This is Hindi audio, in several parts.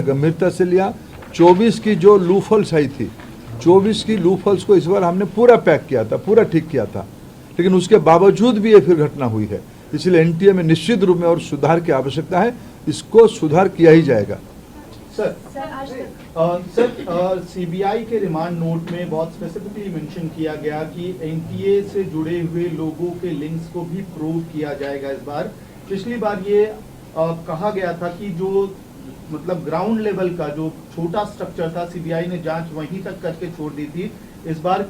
गंभीरता से लिया। 24 की जो लूफल्स आई थी, 24 की लूफल्स को इस बार हमने पूरा पैक किया था, पूरा ठीक किया था, लेकिन उसके बावजूद भी ये फिर घटना हुई है। इसलिए एनटीए में निश्चित रूप में और सुधार की आवश्यकता है, इसको सुधार किया ही जाएगा। सर सीबीआई के रिमांड नोट में बहुत स्पेसिफिकली मेंशन किया गया कि एनटीए से जुड़े हुए लोगों के लिंक्स को भी प्रूव किया जाएगा इस बार। पिछली बार ये कहा गया था कि जो मतलब ग्राउंड लेवल का जो छोटा स्ट्रक्चर था, सीबीआई ने जांच वहीं तक करके छोड़ दी थी। इस बार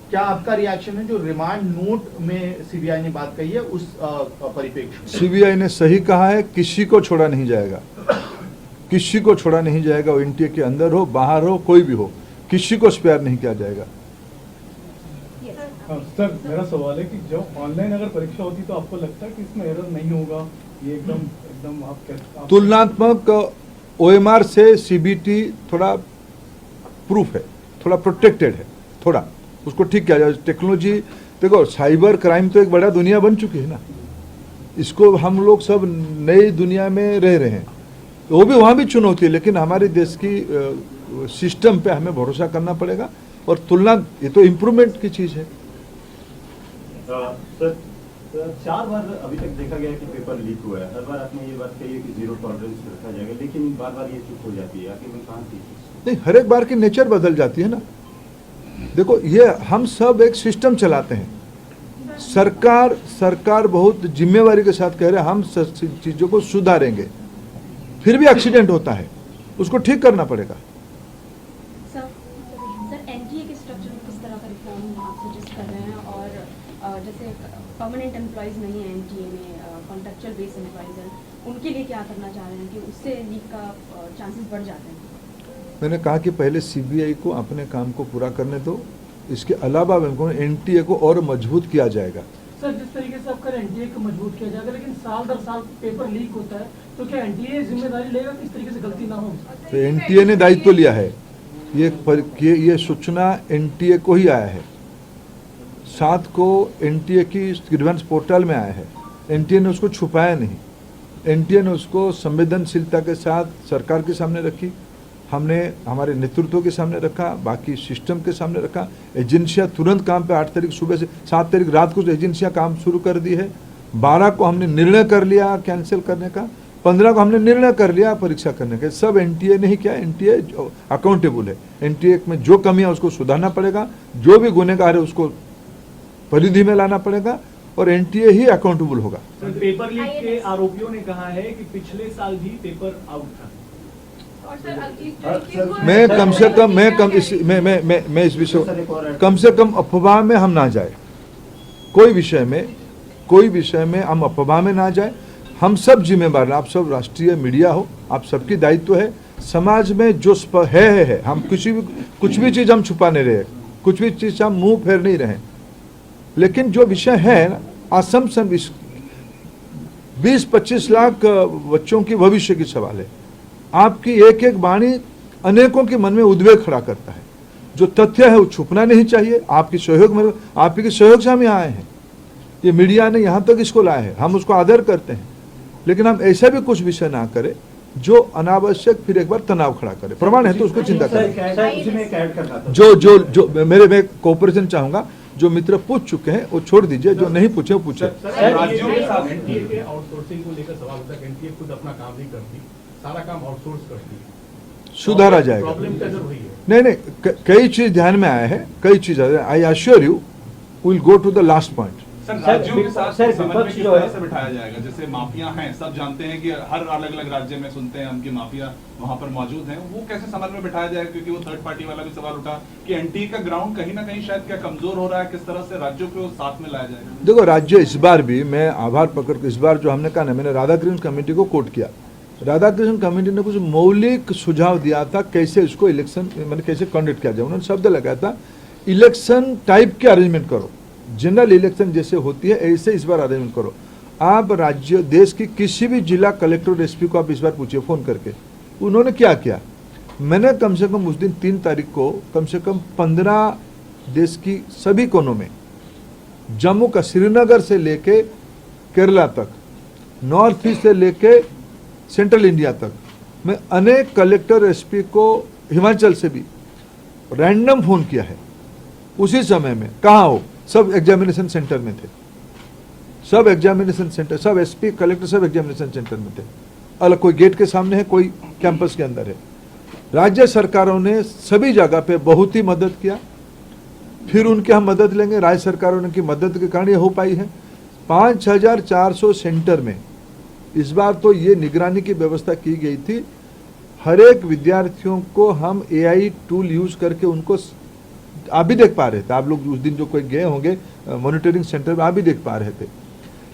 क्या आपका रिएक्शन है जो रिमांड नोट में सीबीआई ने बात कही है उस परिप्रेक्ष्य में? सीबीआई ने सही कहा है, किसी को छोड़ा नहीं जाएगा, किसी को छोड़ा नहीं जाएगा। वो एनटीए के अंदर हो बाहर हो कोई भी हो, किसी को स्पेयर नहीं किया जाएगा। सर मेरा सवाल है कि जब ऑनलाइन अगर परीक्षा होती तो आपको लगता है कि इसमें एरर नहीं होगा? ये एकदम आप तुलनात्मक ओएमआर से सीबीटी थोड़ा प्रूफ है, थोड़ा प्रोटेक्टेड है, थोड़ा उसको ठीक किया जाए। टेक्नोलॉजी देखो, साइबर क्राइम तो एक बड़ा दुनिया बन चुकी है ना, इसको हम लोग सब नई दुनिया में रह रहे हैं, वो भी वहाँ भी चुनौती है, लेकिन हमारे देश की सिस्टम पे हमें भरोसा करना पड़ेगा। और तुलना, ये तो इम्प्रूवमेंट की चीज़ है। सर 4 बार अभी तक देखा गया कि पेपर लीक हुआ है। हर बार आपने ये बात कही है कि 0 टॉलरेंस रखा जाएगा, लेकिन बार बार ये चूक हो जाती है, आखिर में कहाँ थी? नहीं, हर एक बार की नेचर बदल जाती है ना। देखो, ये हम सब एक सिस्टम चलाते हैं। सरकार बहुत जिम्मेवारी के साथ कह रहे हैं हम चीज़ों को सुधारेंगे, फिर भी एक्सीडेंट होता है, उसको ठीक करना पड़ेगा। सर एनटीए के स्ट्रक्चर में किस तरह का रिफॉर्म आप सजेस्ट कर रहे हैं? और जैसे परमानेंट एम्प्लॉयज नहीं है एनटीए में, कॉन्ट्रैक्चुअल बेस एम्प्लॉयज हैं, उनके लिए क्या करना चाह रहे हैं कि उससे लीक का चांसेस बढ़ जाते हैं? मैंने कहा कि पहले सीबीआई को अपने काम को पूरा करने दो, इसके अलावा एनटीए को और मजबूत किया जाएगा। सर जिस तरीके से आपका एनटीए को मजबूत किया जाएगा, लेकिन साल दर साल पेपर लीक होता है, तो क्या एनटीए जिम्मेदारी लेगा कि इस तरीके से गलती ना हो? तो एनटीए ने दायित्व लिया है, ये सूचना एनटीए को ही आया है। 7 को एनटीए की ग्रीवेंस पोर्टल में आया है, एनटीए ने उसको छुपाया नहीं, एनटीए ने उसको संवेदनशीलता के साथ सरकार के सामने रखी, हमने हमारे नेतृत्व के सामने रखा, बाकी सिस्टम के सामने रखा। एजेंसियां तुरंत काम पे 8 तारीख सुबह से 7 तारीख रात को एजेंसियां काम शुरू कर दी है। 12 को हमने निर्णय कर लिया कैंसिल करने का, 15 को हमने निर्णय कर लिया परीक्षा करने का। सब एनटीए ने ही किया, एनटीए अकाउंटेबल है, एनटीए में जो कमियां उसको सुधारना पड़ेगा, जो भी गुनहगार है उसको परिधि में लाना पड़ेगा, और एनटीए ही अकाउंटेबल होगा। पेपर लीक के आरोपियों ने कहा है कि पिछले साल भी पेपर आउट था। मैं कम से कम अफवाह में हम ना जाए, कोई विषय में हम अफवाह में ना जाए। हम सब जिम्मेदार, आप सब राष्ट्रीय मीडिया हो, आप सबकी दायित्व है। समाज में जो है हम कुछ भी चीज हम छुपा नहीं रहे, कुछ भी चीज हम मुंह फेर नहीं रहे, लेकिन जो विषय है असम्पशन 20-25 लाख बच्चों की भविष्य की सवाल है। आपकी एक एक वाणी अनेकों के मन में उद्वेग खड़ा करता है। जो तथ्य है वो छुपना नहीं चाहिए। आपके सहयोग से हम यहाँ आए हैं, ये मीडिया ने यहाँ तक इसको लाया है, हम उसको आदर करते हैं, लेकिन हम ऐसा भी कुछ विषय ना करें जो अनावश्यक फिर एक बार तनाव खड़ा करे। प्रमाण है तो उसको चिंता करें। जो मैं कोऑपरेशन चाहूंगा, जो मित्र पूछ चुके हैं वो छोड़ दीजिए, जो नहीं पूछे वो पूछे। राज्यों के साथ एनटीए के आउटसोर्सिंग को लेकर सवाल होता है कि एनटीए खुद अपना काम नहीं करती, सारा काम आउटसोर्स करती है, सुधारा जाएगा। प्रॉब्लम कैसे हुई है? नहीं, कई चीज ध्यान में आया है, कई चीज। I assure you will go to the last point. Sir राज्यों के साथ समन्वय किस तरह से बिठाया जाएगा? जैसे माफिया हैं, सब जानते हैं कि हर अलग अलग राज्य में सुनते हैं हम कि माफिया वहां पर मौजूद हैं, वो कैसे समन्वय बिठाया जाएगा? क्योंकि वो थर्ड पार्टी वाला भी सवाल उठा कि एनटीए का ग्राउंड कहीं ना कहीं शायद क्या कमजोर हो रहा है, किस तरह से राज्यों को साथ में लाया जाएगा? देखो, राज्य इस बार भी मैं आभार पकड़ इस बार जो हमने कहा ना, मैंने राधाकृष्ण कमेटी को कोट किया। राधाकृष्ण कमेटी ने कुछ मौलिक सुझाव दिया था कैसे इसको इलेक्शन मैंने कैसे कंडक्ट किया जाए। उन्होंने शब्द लगाया था इलेक्शन टाइप के अरेंजमेंट करो, जनरल इलेक्शन जैसे होती है ऐसे इस बार अरेंजमेंट करो। आप राज्य देश की किसी भी जिला कलेक्टर एसपी को आप इस बार पूछिए फोन करके, उन्होंने क्या किया। मैंने कम से कम उस दिन 3 तारीख को कम से कम 15 देश की सभी कोनों में, जम्मू का श्रीनगर से लेके केरला तक, नॉर्थ ईस्ट से लेके सेंट्रल इंडिया तक, मैं अनेक कलेक्टर एसपी को हिमाचल से भी रैंडम फोन किया है, उसी समय में कहाँ हो, सब एग्जामिनेशन सेंटर में थे, सब एग्जामिनेशन सेंटर, सब एसपी कलेक्टर सब एग्जामिनेशन सेंटर में थे। अलग कोई गेट के सामने है, कोई कैंपस के अंदर है। राज्य सरकारों ने सभी जगह पे बहुत ही मदद किया, फिर उनके हम मदद लेंगे। राज्य सरकारों ने की मदद के कारण ये हो पाई है। 5400 सेंटर में इस बार तो ये निगरानी की व्यवस्था की गई थी। हर एक विद्यार्थियों को हम एआई टूल यूज करके उनको, आप भी देख पा रहे थे, आप लोग उस दिन जो कोई गए होंगे मॉनिटरिंग सेंटर में, आप भी देख पा रहे थे,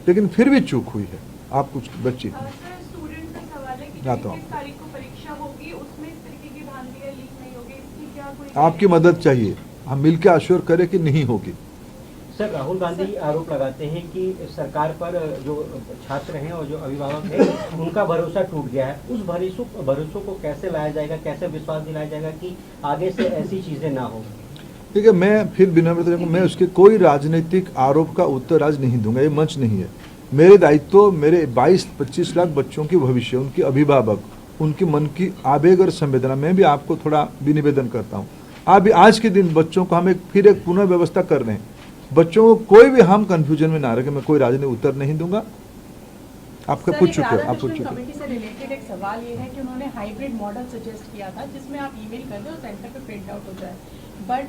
लेकिन फिर भी चूक हुई है। आप कुछ बच्ची स्टूडेंट का सवाल है कि आता हूं। 21 तारीख को परीक्षा होगी, उसमें इस तरीके की धांधलियां लीक नहीं होगी, इसकी क्या कोई आपकी मदद चाहिए, हम मिलकर अश्योर करें कि नहीं होगी। सर, राहुल गांधी आरोप लगाते हैं कि सरकार पर जो छात्र हैं और जो अभिभावक हैं उनका भरोसा टूट गया है। उस भरोसों को कैसे लाया जाएगा, कैसे विश्वास दिलाया जाएगा कि आगे से ऐसी चीजें ना हो? ठीक है, मैं फिर विनम्र, मैं उसके कोई राजनीतिक आरोप का उत्तर आज नहीं दूंगा, ये मंच नहीं है। मेरे दायित्व मेरे 22-25 लाख बच्चों की भविष्य, उनके अभिभावक, उनकी मन की आवेग और संवेदना, मैं भी आपको थोड़ा भी निवेदन करता हूँ। आप आज के दिन बच्चों को हम फिर एक पुनः व्यवस्था कर रहे हैं, बच्चों को कोई भी हम कंफ्यूजन में ना रखे। मैं कोई राजनीतिक उत्तर नहीं दूंगा। आपका पूछ चुके हो, आप पूछ चुके हो। कमेटी से रिलेटेड एक सवाल ये है कि उन्होंने हाइब्रिड मॉडल सजेस्ट किया था जिसमें आप ईमेल कर दो, सेंटर पे प्रिंट आउट हो जाए, बट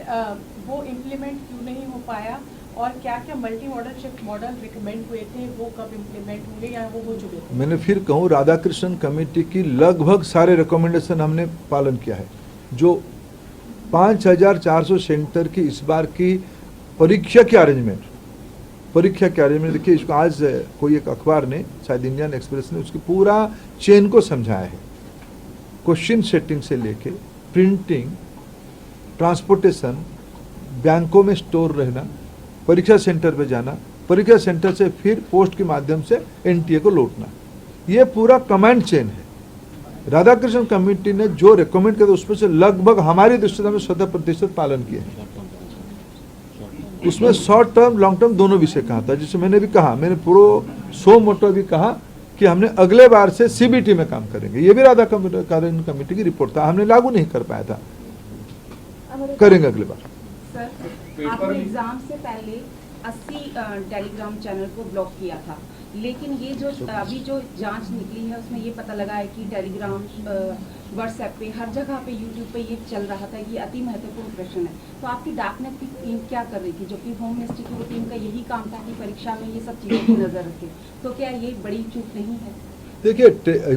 वो इम्प्लीमेंट क्यों नहीं हो पाया, और क्या क्या multi modal shift model recommend हुए थे, वो कब इम्प्लीमेंट होंगे या वो हो चुके थे? मैंने फिर कहूँ, राधाकृष्णन कमेटी की लगभग सारे रिकमेंडेशन हमने पालन किया है। जो 5400 सेंटर की इस बार की परीक्षा के अरेंजमेंट, देखिए, इसको आज कोई एक अखबार ने, शायद इंडियन एक्सप्रेस ने, उसकी पूरा चेन को समझाया है। क्वेश्चन सेटिंग से लेके प्रिंटिंग, ट्रांसपोर्टेशन, बैंकों में स्टोर रहना, परीक्षा सेंटर पे जाना, परीक्षा सेंटर से फिर पोस्ट के माध्यम से एनटीए को लौटना, ये पूरा कमांड चेन है। राधाकृष्णन कमेटी ने जो रिकमेंड किया उसमें से लगभग हमारी दृष्टि से 100% पालन किए हैं। उसमें शॉर्ट टर्म लॉन्ग टर्म दोनों विषय कहा था, जिससे मैंने भी कहा, मैंने पूरा सो मोटो भी कहा कि हमने अगले बार से सीबीटी में काम करेंगे। ये भी राधाकृष्णन कमेटी की रिपोर्ट था, हमने लागू नहीं कर पाया था, करेंगे अगले बार। सर, आपने एग्जाम से पहले 80 टेलीग्राम चैनल को ब्लॉक किया था, लेकिन ये जो अभी जो जांच निकली है उसमें ये पता लगा है कि टेलीग्राम, व्हाट्सएप पे, हर जगह पे, यूट्यूब पे ये चल रहा था कि अति महत्वपूर्ण प्रश्न है। तो आपकी डार्कनेट की टीम क्या कर रही थी, जो कि होम मिनिस्ट्री की टीम का यही काम था कि परीक्षा में ये सब चीज़ों की नज़र रखे, तो क्या ये बड़ी चूक नहीं है? देखिए,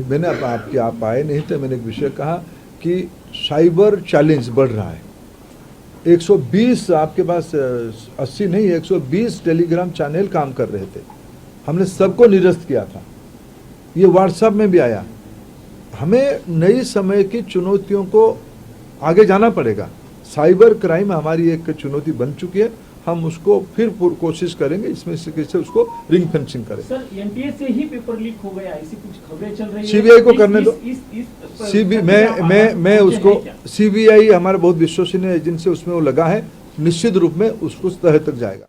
मैंने आप आए नहीं थे, मैंने एक विषय कहा कि साइबर चैलेंज बढ़ रहा है। 120 आपके पास 80 नहीं, 120 टेलीग्राम चैनल काम कर रहे थे, हमने सबको निरस्त किया था। ये व्हाट्सएप में भी आया। हमें नई समय की चुनौतियों को आगे जाना पड़ेगा। साइबर क्राइम हमारी एक चुनौती बन चुकी है, हम उसको फिर कोशिश करेंगे इसमें से कैसे उसको रिंग फेंसिंग करें। सर, एनटीए से ही पेपर लीक हो गया, ऐसी कुछ खबरें चल रही है। सीबीआई को करने दो। मैं उसको, सीबीआई हमारा बहुत विश्वसनीय एजेंसी, उसमें वो लगा है, निश्चित रूप में उसको तह तक जाएगा।